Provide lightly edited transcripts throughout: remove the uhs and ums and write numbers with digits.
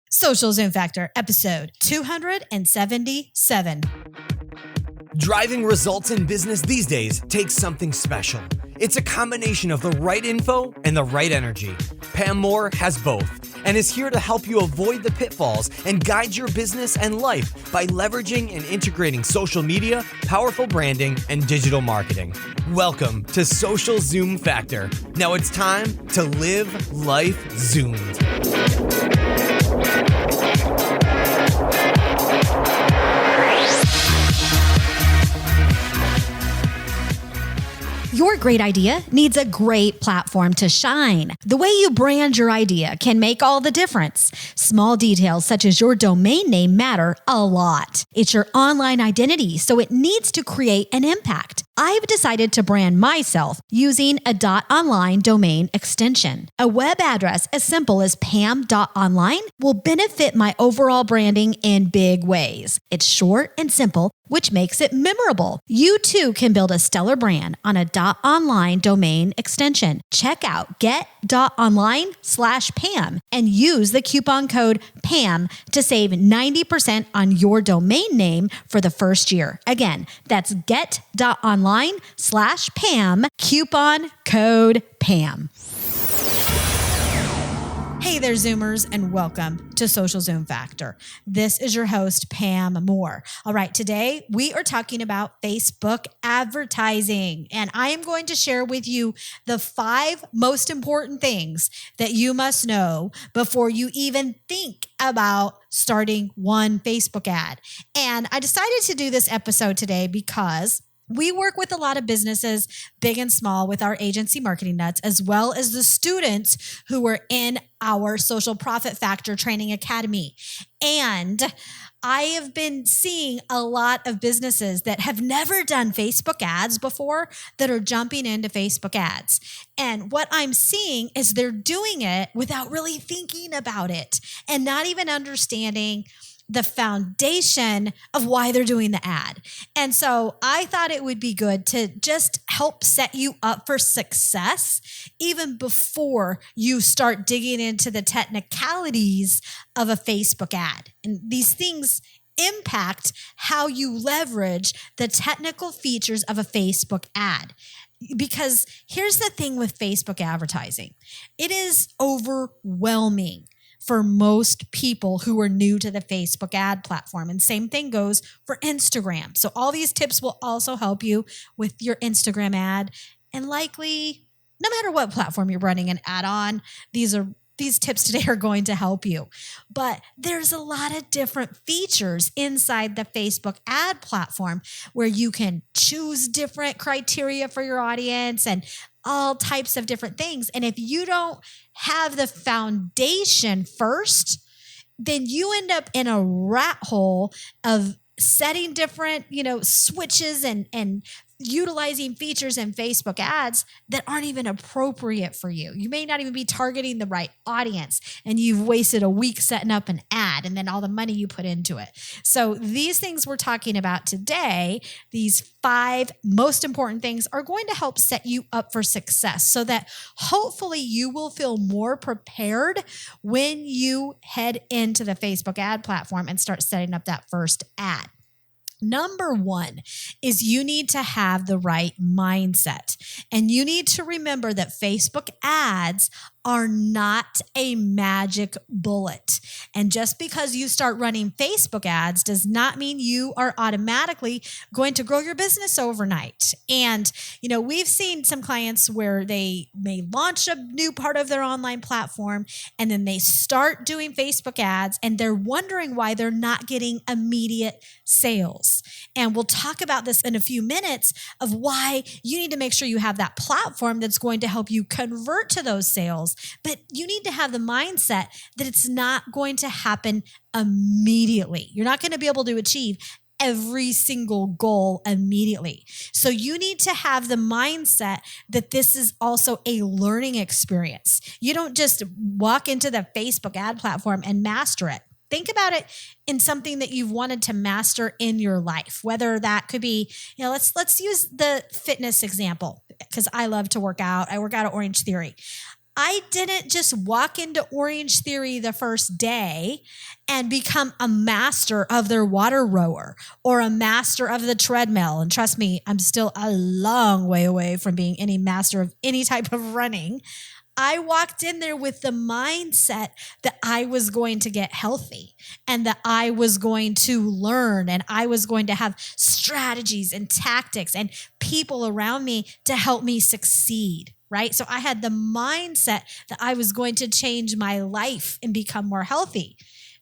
Social Zoom Factor, episode 277. Driving results in business these days takes something special. It's a combination of the right info and the right energy. Pam Moore has both and is here to help you avoid the pitfalls and guide your business and life by leveraging and integrating social media, powerful branding, and digital marketing. Welcome to Social Zoom Factor. Now it's time to live life zoomed. Your great idea needs a great platform to shine. The way you brand your idea can make all the difference. Small details such as your domain name matter a lot. It's your online identity, so it needs to create an impact. I've decided to brand myself using a .online domain extension. A web address as simple as pam.online will benefit my overall branding in big ways. It's short and simple, which makes it memorable. You too can build a stellar brand on a .online domain extension. Check out get.online/Pam and use the coupon code PAM to save 90% on your domain name for the first year. Again, that's get.online/Pam, coupon code PAM. Hey there, Zoomers, and welcome to Social Zoom Factor. This is your host, Pam Moore. All right, today we are talking about Facebook advertising, and I am going to share with you the 5 most important things that you must know before you even think about starting one Facebook ad. And I decided to do this episode today because we work with a lot of businesses, big and small, with our agency Marketing Nuts, as well as the students who are in our Social Profit Factor Training Academy. And I have been seeing a lot of businesses that have never done Facebook ads before that are jumping into Facebook ads. And what I'm seeing is they're doing it without really thinking about it and not even understanding the foundation of why they're doing the ad. And so I thought it would be good to just help set you up for success even before you start digging into the technicalities of a Facebook ad. And these things impact how you leverage the technical features of a Facebook ad. Because here's the thing with Facebook advertising. It is overwhelming for most people who are new to the Facebook ad platform. And same thing goes for Instagram. So all these tips will also help you with your Instagram ad. And likely, no matter what platform you're running an ad on, these tips today are going to help you. But there's a lot of different features inside the Facebook ad platform where you can choose different criteria for your audience and all types of different things. And if you don't have the foundation first, then you end up in a rat hole of setting different, switches and utilizing features in Facebook ads that aren't even appropriate for you. You may not even be targeting the right audience, and you've wasted a week setting up an ad and then all the money you put into it. So these things we're talking about today, these 5 most important things, are going to help set you up for success so that hopefully you will feel more prepared when you head into the Facebook ad platform and start setting up that first ad. Number 1 is you need to have the right mindset. And you need to remember that Facebook ads are not a magic bullet. And just because you start running Facebook ads does not mean you are automatically going to grow your business overnight. And, we've seen some clients where they may launch a new part of their online platform and then they start doing Facebook ads and they're wondering why they're not getting immediate sales. And we'll talk about this in a few minutes of why you need to make sure you have that platform that's going to help you convert to those sales. But you need to have the mindset that it's not going to happen immediately. You're not going to be able to achieve every single goal immediately. So you need to have the mindset that this is also a learning experience. You don't just walk into the Facebook ad platform and master it. Think about it in something that you've wanted to master in your life, whether that could be, let's use the fitness example because I love to work out. I work out at Orange Theory. I didn't just walk into Orange Theory the first day and become a master of their water rower or a master of the treadmill. And trust me, I'm still a long way away from being any master of any type of running. I walked in there with the mindset that I was going to get healthy and that I was going to learn and I was going to have strategies and tactics and people around me to help me succeed, right? So I had the mindset that I was going to change my life and become more healthy.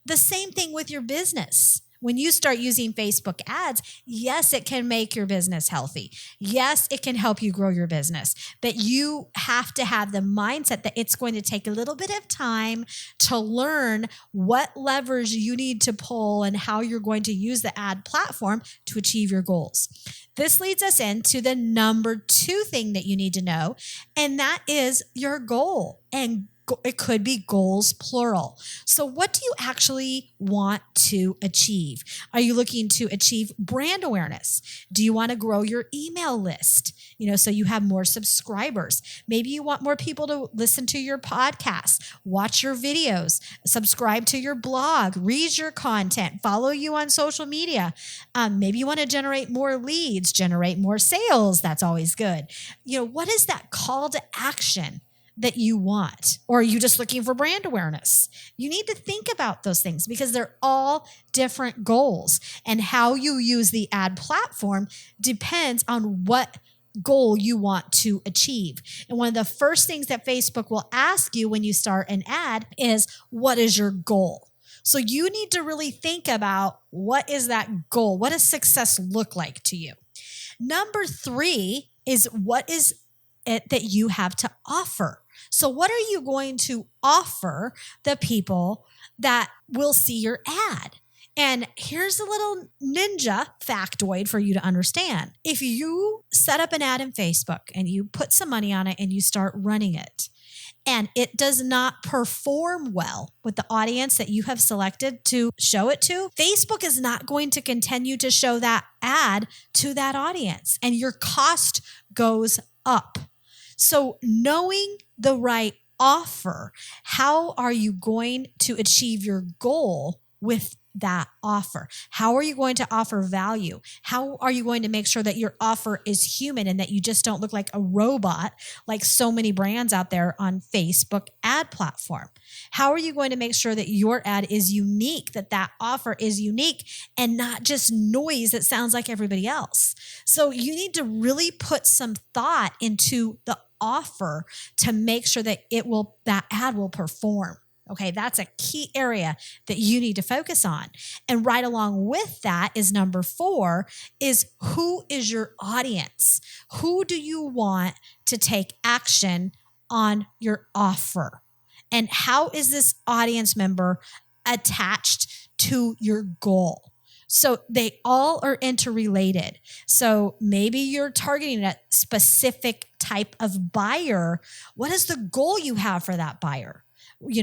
The same thing with your business. When you start using Facebook ads, yes, it can make your business healthy. Yes, it can help you grow your business, but you have to have the mindset that it's going to take a little bit of time to learn what levers you need to pull and how you're going to use the ad platform to achieve your goals. This leads us into the number 2 thing that you need to know, and that is your goal. And it could be goals, plural. So what do you actually want to achieve? Are you looking to achieve brand awareness? Do you want to grow your email list? So you have more subscribers. Maybe you want more people to listen to your podcast, watch your videos, subscribe to your blog, read your content, follow you on social media. Maybe you want to generate more leads, generate more sales. That's always good. What is that call to action that you want? Or are you just looking for brand awareness? You need to think about those things because they're all different goals, and how you use the ad platform depends on what goal you want to achieve. And one of the first things that Facebook will ask you when you start an ad is, what is your goal? So you need to really think about, what is that goal? What does success look like to you? Number 3 is, what is it that you have to offer? So what are you going to offer the people that will see your ad? And here's a little ninja factoid for you to understand. If you set up an ad in Facebook and you put some money on it and you start running it, and it does not perform well with the audience that you have selected to show it to, Facebook is not going to continue to show that ad to that audience, and your cost goes up. So knowing the right offer, how are you going to achieve your goal with that offer? How are you going to offer value? How are you going to make sure that your offer is human and that you just don't look like a robot like so many brands out there on Facebook ad platform? How are you going to make sure that your ad is unique, that that offer is unique and not just noise that sounds like everybody else? So you need to really put some thought into the offer to make sure that that ad will perform. Okay, that's a key area that you need to focus on. And right along with that is number 4 is, who is your audience? Who do you want to take action on your offer? And how is this audience member attached to your goal? So they all are interrelated. So maybe you're targeting a specific type of buyer. What is the goal you have for that buyer?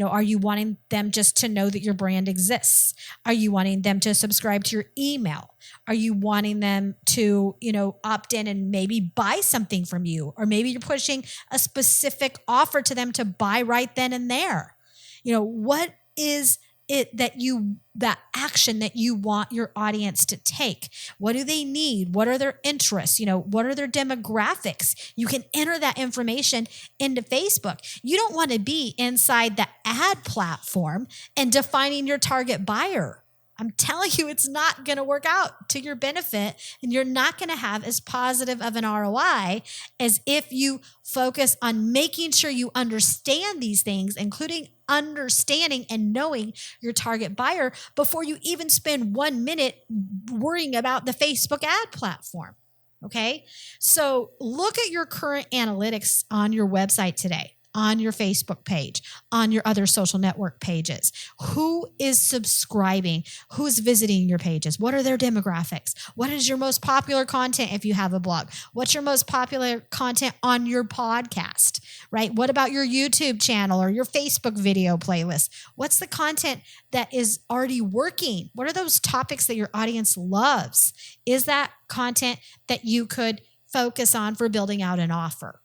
Are you wanting them just to know that your brand exists? Are you wanting them to subscribe to your email? Are you wanting them to, opt in and maybe buy something from you? Or maybe you're pushing a specific offer to them to buy right then and there. What is it that action that you want your audience to take? What do they need? What are their interests? What are their demographics? You can enter that information into Facebook. You don't want to be inside the ad platform and defining your target buyer. I'm telling you, it's not going to work out to your benefit, and you're not going to have as positive of an ROI as if you focus on making sure you understand these things, including understanding and knowing your target buyer before you even spend 1 minute worrying about the Facebook ad platform. Okay. So look at your current analytics on your website today, on your Facebook page, on your other social network pages. Who is subscribing? Who's visiting your pages? What are their demographics? What is your most popular content if you have a blog? What's your most popular content on your podcast, right? What about your YouTube channel or your Facebook video playlist? What's the content that is already working? What are those topics that your audience loves? Is that content that you could focus on for building out an offer?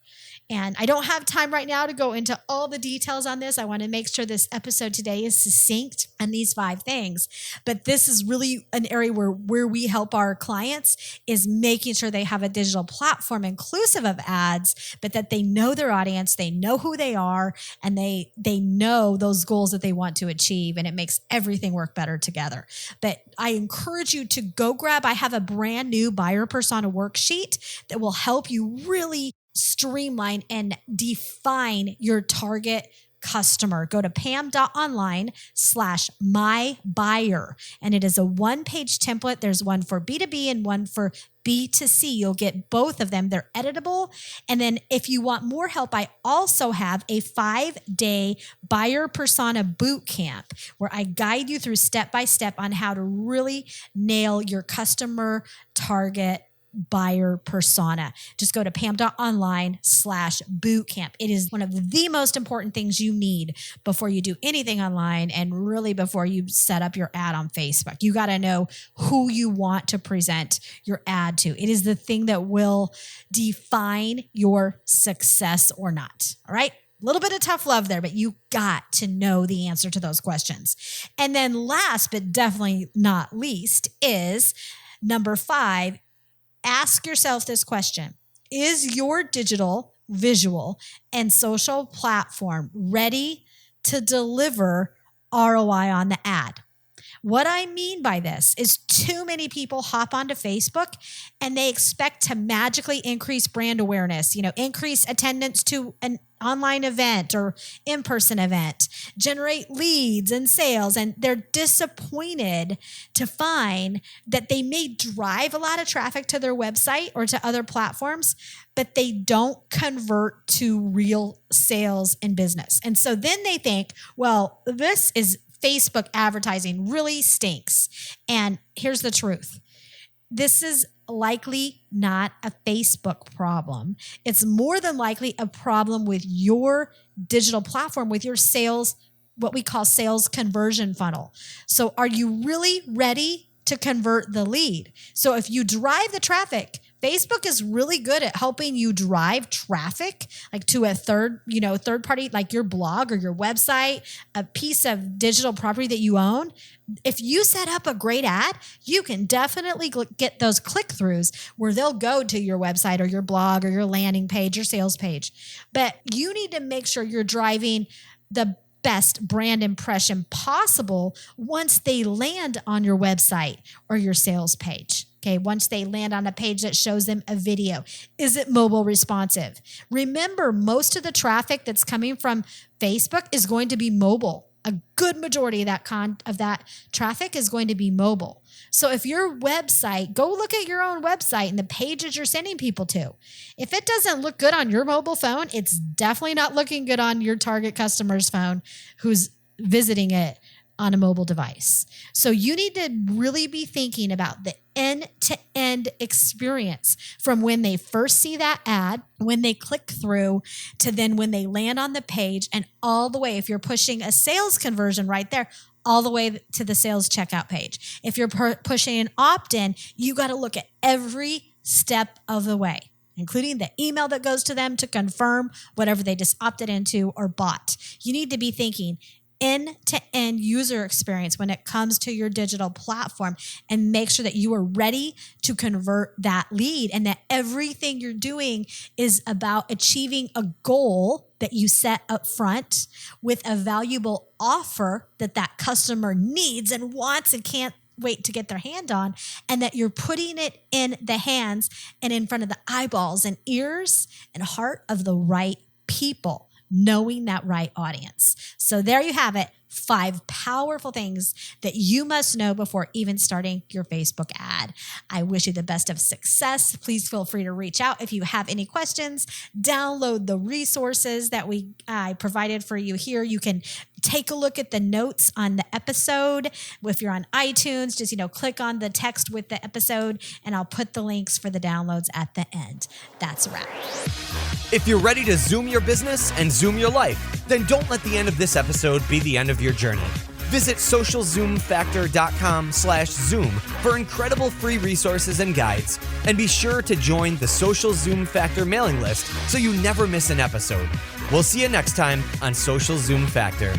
And I don't have time right now to go into all the details on this. I want to make sure this episode today is succinct on these 5 things. But this is really an area where we help our clients is making sure they have a digital platform inclusive of ads, but that they know their audience, they know who they are, and they know those goals that they want to achieve. And it makes everything work better together. But I encourage you to go grab, I have a brand new buyer persona worksheet that will help you really streamline and define your target customer. Go to pam.online/mybuyer. And it is a 1-page template. There's one for B2B and one for B2C. You'll get both of them. They're editable. And then if you want more help, I also have a 5-day buyer persona bootcamp where I guide you through step-by-step on how to really nail your customer target buyer persona. Just go to pam.online/bootcamp. It is one of the most important things you need before you do anything online and really before you set up your ad on Facebook. You got to know who you want to present your ad to. It is the thing that will define your success or not. All right. A little bit of tough love there, but you got to know the answer to those questions. And then last, but definitely not least, is number 5. Ask yourself this question. Is your digital, visual, and social platform ready to deliver ROI on the ad? What I mean by this is too many people hop onto Facebook and they expect to magically increase brand awareness, increase attendance to an online event or in-person event, generate leads and sales, and they're disappointed to find that they may drive a lot of traffic to their website or to other platforms, but they don't convert to real sales and business. And so then they think, well, this is Facebook advertising really stinks. And here's the truth. This is likely not a Facebook problem. It's more than likely a problem with your digital platform, with your sales, what we call sales conversion funnel. So are you really ready to convert the lead? So if you drive the traffic, Facebook is really good at helping you drive traffic, like to a third party, like your blog or your website, a piece of digital property that you own. If you set up a great ad, you can definitely get those click-throughs where they'll go to your website or your blog or your landing page, your sales page. But you need to make sure you're driving the best brand impression possible once they land on your website or your sales page. Okay, once they land on a page that shows them a video. Is it mobile responsive? Remember, most of the traffic that's coming from Facebook is going to be mobile. A good majority of that traffic is going to be mobile. So if your website, go look at your own website and the pages you're sending people to. If it doesn't look good on your mobile phone, it's definitely not looking good on your target customer's phone who's visiting it on a mobile device. So you need to really be thinking about the end-to-end experience from when they first see that ad, when they click through, to then when they land on the page, and all the way, if you're pushing a sales conversion right there, all the way to the sales checkout page. If you're pushing an opt-in, you got to look at every step of the way, including the email that goes to them to confirm whatever they just opted into or bought. You need to be thinking end-to-end user experience when it comes to your digital platform, and make sure that you are ready to convert that lead, and that everything you're doing is about achieving a goal that you set up front with a valuable offer that customer needs and wants and can't wait to get their hand on, and that you're putting it in the hands and in front of the eyeballs and ears and heart of the right people, knowing that right audience. So there you have it. 5 powerful things that you must know before even starting your Facebook ad. I wish you the best of success. Please feel free to reach out if you have any questions. Download the resources that I provided for you here. You can take a look at the notes on the episode. If you're on iTunes, just click on the text with the episode, and I'll put the links for the downloads at the end. That's a wrap. If you're ready to zoom your business and zoom your life, then don't let the end of this episode be the end of your journey. Visit socialzoomfactor.com/Zoom for incredible free resources and guides. And be sure to join the Social Zoom Factor mailing list so you never miss an episode. We'll see you next time on Social Zoom Factor.